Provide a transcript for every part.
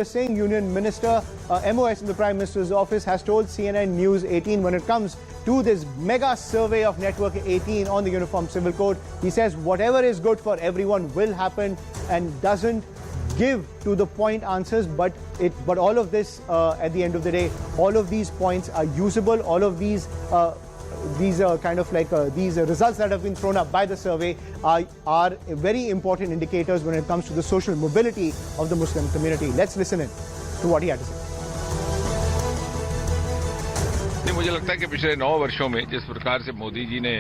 Singh, Union Minister, MoS in the Prime Minister's office, has told CNN News 18 when it comes to this mega survey of Network 18 on the Uniform Civil Code. He says whatever is good for everyone will happen and doesn't give to the point answers, but all of this, at the end of the day, all of these points are usable. All of these these results that have been thrown up by the survey are very important indicators when it comes to the social mobility of the Muslim community. Let's listen in to what he had to say. मुझे लगता है कि पिछले 9 वर्षों में जिस प्रकार से मोदी जी ने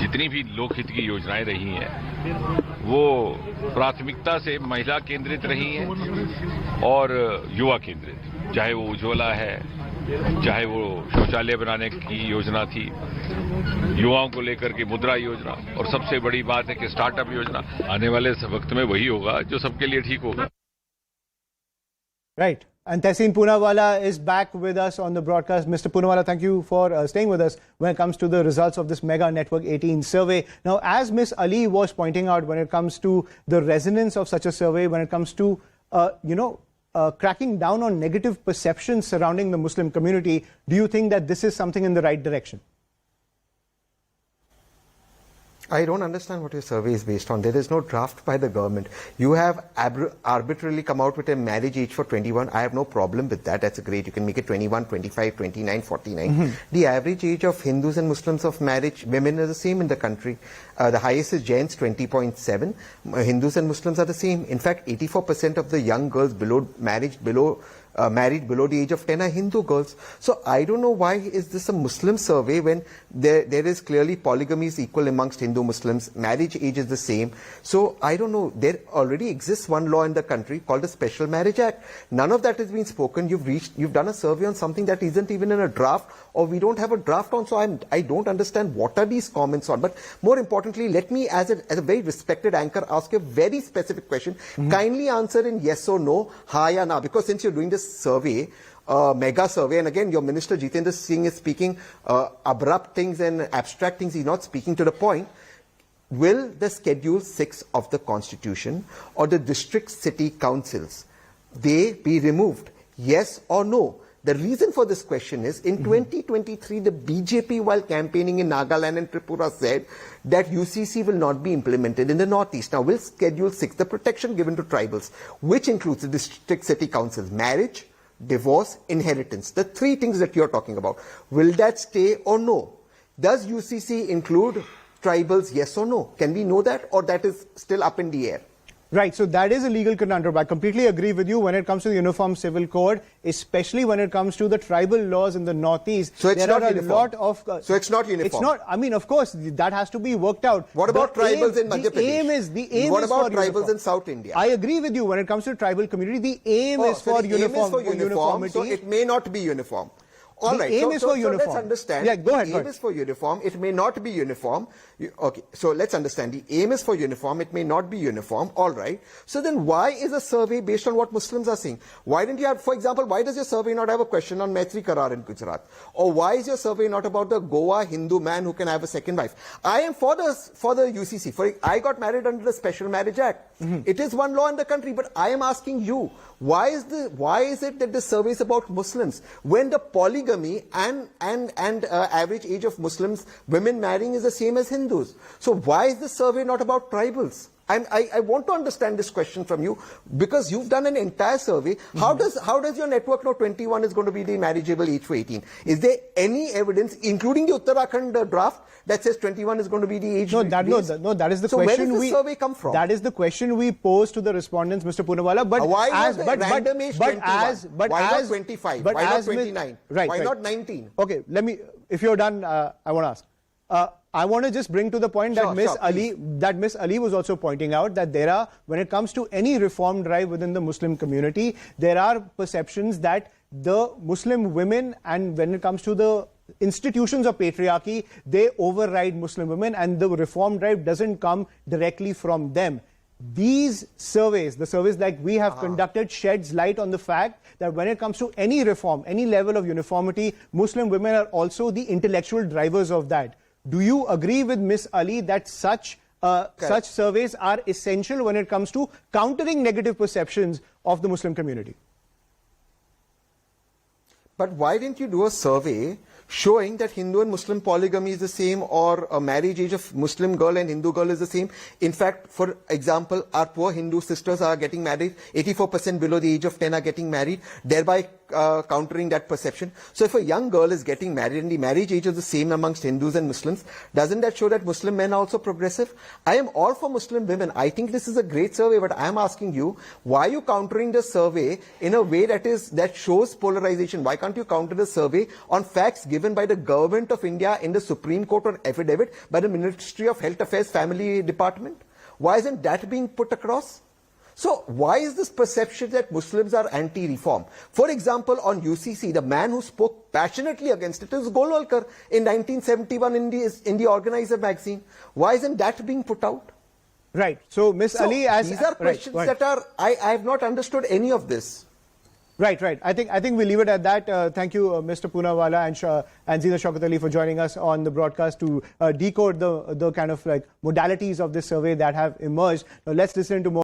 जितनी भी लोकहित की योजनाएं रही हैं वो प्राथमिकता से महिला केंद्रित रही हैं और युवा केंद्रित, चाहे वो उज्ज्वला है, चाहे वो शौचालय बनाने की योजना थी, युवाओं को लेकर के मुद्रा योजना, और सबसे बड़ी बात है कि स्टार्टअप योजना। आने वाले वक्त में वही होगा जो सबके लिए ठीक होगा। Right. And Tehseen Poonawalla is back with us on the broadcast. Mr. Poonawalla, thank you for staying with us when it comes to the results of this mega Network 18 survey. Now, as Ms. Ali was pointing out, when it comes to the resonance of such a survey, when it comes to, cracking down on negative perceptions surrounding the Muslim community, do you think that this is something in the right direction? I don't understand what your survey is based on. There is no draft by the government. You have arbitrarily come out with a marriage age for 21. I have no problem with that. That's great. You can make it 21, 25, 29, 49. The average age of Hindus and Muslims of marriage, women are the same in the country. The highest is Jains, 20.7. Hindus and Muslims are the same. In fact, 84% of the young girls married below the age of 10 are Hindu girls. So I don't know why is this a Muslim survey when there is clearly polygamy is equal amongst Hindu Muslims, marriage age is the same. So I don't know, there already exists one law in the country called the Special Marriage Act. None of that has been spoken. You've done a survey on something that isn't even in a draft, or we don't have a draft on, so I don't understand what are these comments on. But more importantly, let me as a very respected anchor ask you a very specific question. Kindly answer in yes or no, ha ya na, because since you're doing this survey, mega survey, and again your Minister Jitendra Singh is speaking abrupt things and abstract things, he's not speaking to the point. Will the Schedule 6 of the Constitution or the district city councils, they be removed? Yes or no? The reason for this question is, in 2023, the BJP, while campaigning in Nagaland and Tripura, said that UCC will not be implemented in the Northeast. Now, will Schedule 6, the protection given to tribals, which includes the district city councils, marriage, divorce, inheritance, the 3 things that you're talking about, will that stay or no? Does UCC include tribals, yes or no? Can we know that, or that is still up in the air? Right, so that is a legal conundrum. I completely agree with you when it comes to the Uniform Civil Code, especially when it comes to the tribal laws in the Northeast. So it's not uniform. So it's not uniform. It's not. I mean, of course, that has to be worked out. What about tribals in Madhya Pradesh? What about tribals in South India? I agree with you when it comes to tribal community. The aim is for uniformity. So it may not be uniform. All right. The aim is for uniform. So let's understand. Yeah, go ahead. The aim is for uniform. It may not be uniform. Okay. So let's understand. The aim is for uniform. It may not be uniform. All right. So then why is a survey based on what Muslims are saying? Why didn't you have, for example, why does your survey not have a question on Maitri Karar in Gujarat? Or why is your survey not about the Goa Hindu man who can have a second wife? I am for the UCC. I got married under the Special Marriage Act. It is one law in the country, but I am asking you, why is it that the survey is about Muslims when the polygamy and average age of Muslims, women marrying, is the same as Hindus? So why is the survey not about tribals? I want to understand this question from you, because you've done an entire survey. How does your network know 21 is going to be the marriageable age for 18? Is there any evidence, including the Uttarakhand draft, that says 21 is going to be the age? No, that is the question. So where does the survey come from? That is the question we posed to the respondents, Mr. Poonawalla. But why random age 21? Why not 25? Why not 29? Right, why not 19? Okay, if you're done, I want to ask. I want to just bring to the point that Miss Ali was also pointing out that when it comes to any reform drive within the Muslim community, there are perceptions that the Muslim women, and when it comes to the institutions of patriarchy, they override Muslim women, and the reform drive doesn't come directly from them. These surveys, the surveys like we have conducted, sheds light on the fact that when it comes to any reform, any level of uniformity, Muslim women are also the intellectual drivers of that. Do you agree with Ms. Ali that such surveys are essential when it comes to countering negative perceptions of the Muslim community. But why didn't you do a survey showing that Hindu and Muslim polygamy is the same, or a marriage age of Muslim girl and Hindu girl is the same? In fact, for example, our poor Hindu sisters are getting married, 84% below the age of 10 are getting married, thereby countering that perception. So if a young girl is getting married and the marriage age is the same amongst Hindus and Muslims, doesn't that show that Muslim men are also progressive? I am all for Muslim women. I think this is a great survey, but I am asking you, why are you countering the survey in a way that shows polarization? Why can't you counter the survey on facts given by the government of India in the Supreme Court or affidavit by the Ministry of Health Affairs Family Department? Why isn't that being put across? So why is this perception that Muslims are anti-reform? For example, on UCC, the man who spoke passionately against it is Golwalkar in 1971 in the Organizer magazine. Why isn't that being put out? Right. So, Ms. Ali, these are questions that are, I have not understood any of this. Right. I think we'll leave it at that. Thank you, Mr. Poonawalla and Zina Shaukat Ali for joining us on the broadcast to decode the kind of like modalities of this survey that have emerged. Now, let's listen to more.